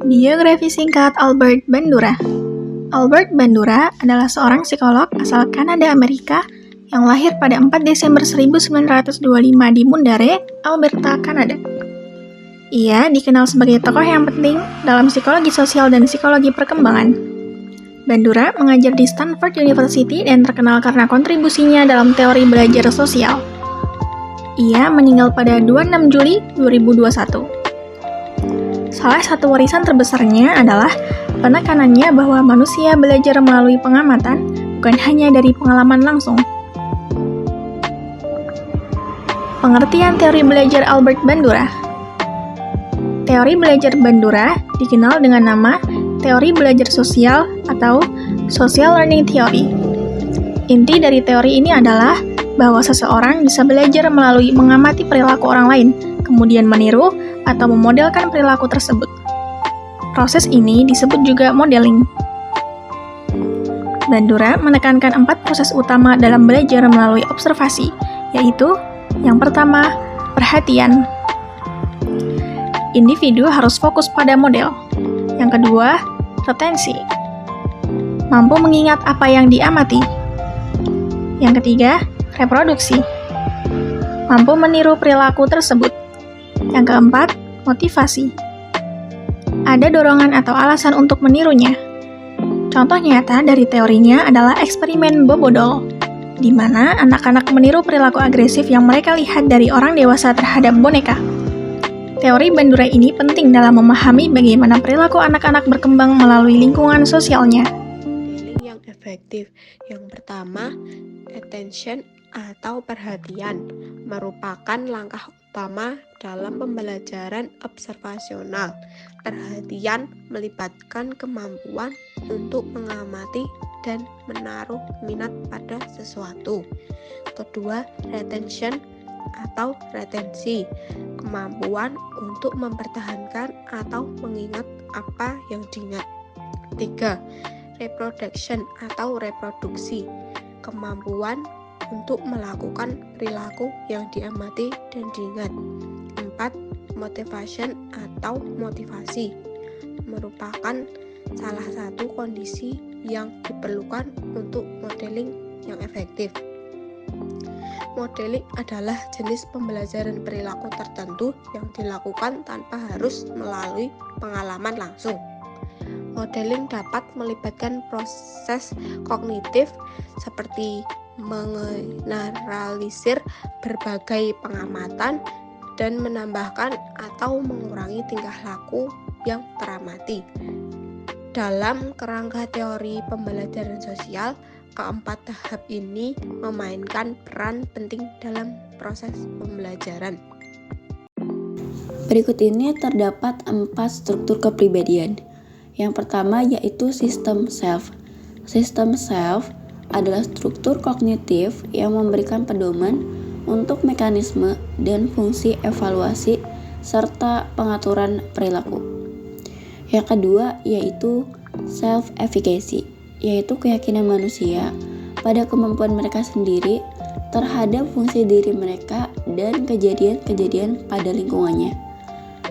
Biografi singkat Albert Bandura. Albert Bandura adalah seorang psikolog asal Kanada, Amerika yang lahir pada 4 Desember 1925 di Mundare, Alberta, Kanada. Ia dikenal sebagai tokoh yang penting dalam psikologi sosial dan psikologi perkembangan. Bandura mengajar di Stanford University dan terkenal karena kontribusinya dalam teori belajar sosial. Ia meninggal pada 26 Juli 2021. Salah satu warisan terbesarnya adalah penekanannya bahwa manusia belajar melalui pengamatan, bukan hanya dari pengalaman langsung. Pengertian teori belajar Albert Bandura. Teori belajar Bandura dikenal dengan nama teori belajar sosial atau social learning theory. Inti dari teori ini adalah bahwa seseorang bisa belajar melalui mengamati perilaku orang lain, kemudian meniru atau memodelkan perilaku tersebut. Proses ini disebut juga modeling. Bandura menekankan 4 proses utama dalam belajar melalui observasi, yaitu yang pertama, perhatian. Individu harus fokus pada model. Yang kedua, retensi. Mampu mengingat apa yang diamati. Yang ketiga, reproduksi. Mampu meniru perilaku tersebut. Yang keempat, motivasi. Ada dorongan atau alasan untuk menirunya. Contoh nyata dari teorinya adalah eksperimen Bobodol, di mana anak-anak meniru perilaku agresif yang mereka lihat dari orang dewasa terhadap boneka. Teori Bandura ini penting dalam memahami bagaimana perilaku anak-anak berkembang melalui lingkungan sosialnya. Modeling yang efektif. Yang pertama, attention atau perhatian merupakan langkah utama dalam pembelajaran observasional. Perhatian melibatkan kemampuan untuk mengamati dan menaruh minat pada sesuatu. Kedua, retention atau retensi, kemampuan untuk mempertahankan atau mengingat apa yang diingat. 3. Reproduction atau reproduksi, kemampuan untuk melakukan perilaku yang diamati dan diingat. 4. Motivation atau motivasi, merupakan salah satu kondisi yang diperlukan untuk modeling yang efektif. Modeling adalah jenis pembelajaran perilaku tertentu yang dilakukan tanpa harus melalui pengalaman langsung. Modeling dapat melibatkan proses kognitif seperti mengeneralisir berbagai pengamatan dan menambahkan atau mengurangi tingkah laku yang teramati. Dalam kerangka teori pembelajaran sosial, keempat tahap ini memainkan peran penting dalam proses pembelajaran. Berikut ini terdapat 4 struktur kepribadian. Yang pertama yaitu sistem self. Sistem self adalah struktur kognitif yang memberikan pedoman untuk mekanisme dan fungsi evaluasi serta pengaturan perilaku. Yang kedua yaitu self-efficacy, yaitu keyakinan manusia pada kemampuan mereka sendiri terhadap fungsi diri mereka dan kejadian-kejadian pada lingkungannya.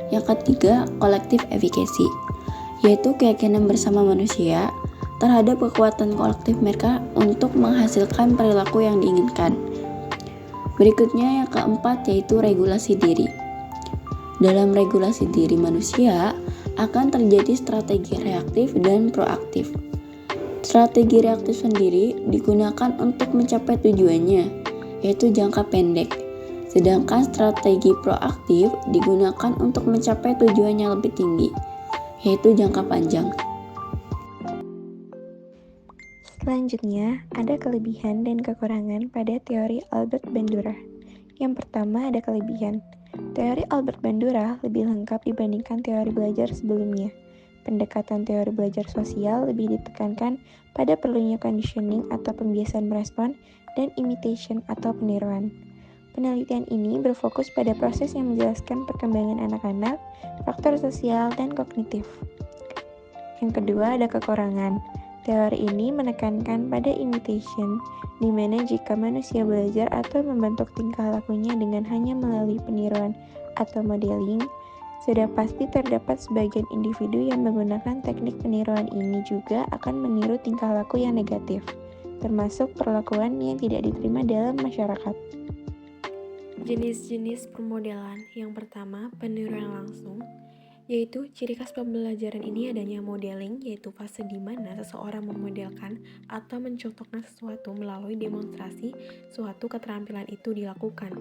Yang ketiga, collective efficacy, yaitu keyakinan bersama manusia terhadap kekuatan kolektif mereka untuk menghasilkan perilaku yang diinginkan. Berikutnya yang keempat yaitu regulasi diri. Dalam regulasi diri manusia akan terjadi strategi reaktif dan proaktif. Strategi reaktif sendiri digunakan untuk mencapai tujuannya, yaitu jangka pendek. Sedangkan strategi proaktif digunakan untuk mencapai tujuan yang lebih tinggi, yaitu jangka panjang. Selanjutnya, ada kelebihan dan kekurangan pada teori Albert Bandura. Yang pertama ada kelebihan. Teori Albert Bandura lebih lengkap dibandingkan teori belajar sebelumnya. Pendekatan teori belajar sosial lebih ditekankan pada perlunya conditioning atau pembiasaan merespon dan imitation atau peniruan. Penelitian ini berfokus pada proses yang menjelaskan perkembangan anak-anak, faktor sosial, dan kognitif. Yang kedua ada kekurangan. Teori ini menekankan pada imitation, di mana jika manusia belajar atau membentuk tingkah lakunya dengan hanya melalui peniruan atau modeling, Sudah pasti terdapat sebagian individu yang menggunakan teknik peniruan ini juga akan meniru tingkah laku yang negatif, termasuk perlakuan yang tidak diterima dalam masyarakat. Jenis-jenis permodelan. Yang pertama, peniruan langsung, yaitu ciri khas pembelajaran ini adanya modeling, yaitu fase di mana seseorang memodelkan atau mencontohkan sesuatu melalui demonstrasi suatu keterampilan itu dilakukan.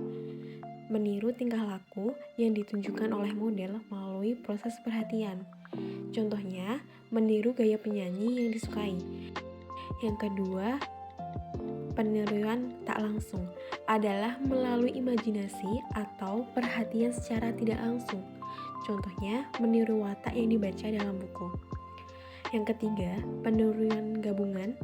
Meniru tingkah laku yang ditunjukkan oleh model melalui proses perhatian. Contohnya, meniru gaya penyanyi yang disukai. Yang kedua, peniruan tak langsung adalah melalui imajinasi atau perhatian secara tidak langsung. Contohnya, meniru watak yang dibaca dalam buku. Yang ketiga, peniruan gabungan,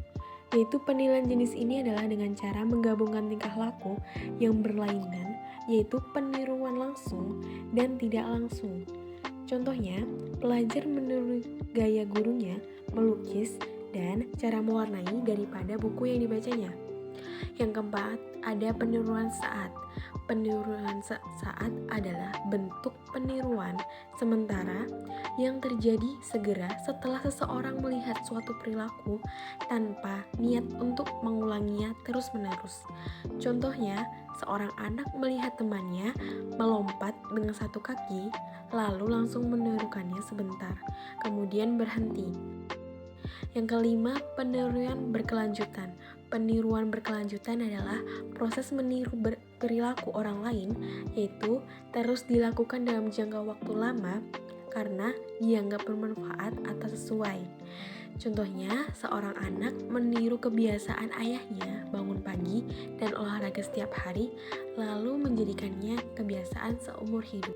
yaitu penilaian jenis ini adalah dengan cara menggabungkan tingkah laku yang berlainan, yaitu peniruan langsung dan tidak langsung. Contohnya, pelajar meniru gaya gurunya melukis dan cara mewarnai daripada buku yang dibacanya. Yang keempat, ada peniruan saat. Peniruan saat adalah bentuk peniruan sementara yang terjadi segera setelah seseorang melihat suatu perilaku tanpa niat untuk mengulanginya terus-menerus. Contohnya, seorang anak melihat temannya melompat dengan satu kaki, lalu langsung menirukannya sebentar, kemudian berhenti. Yang kelima, peniruan berkelanjutan. Peniruan berkelanjutan adalah proses meniru perilaku orang lain, yaitu terus dilakukan dalam jangka waktu lama karena dianggap bermanfaat atau sesuai. Contohnya, seorang anak meniru kebiasaan ayahnya bangun pagi dan olahraga setiap hari, lalu menjadikannya kebiasaan seumur hidup.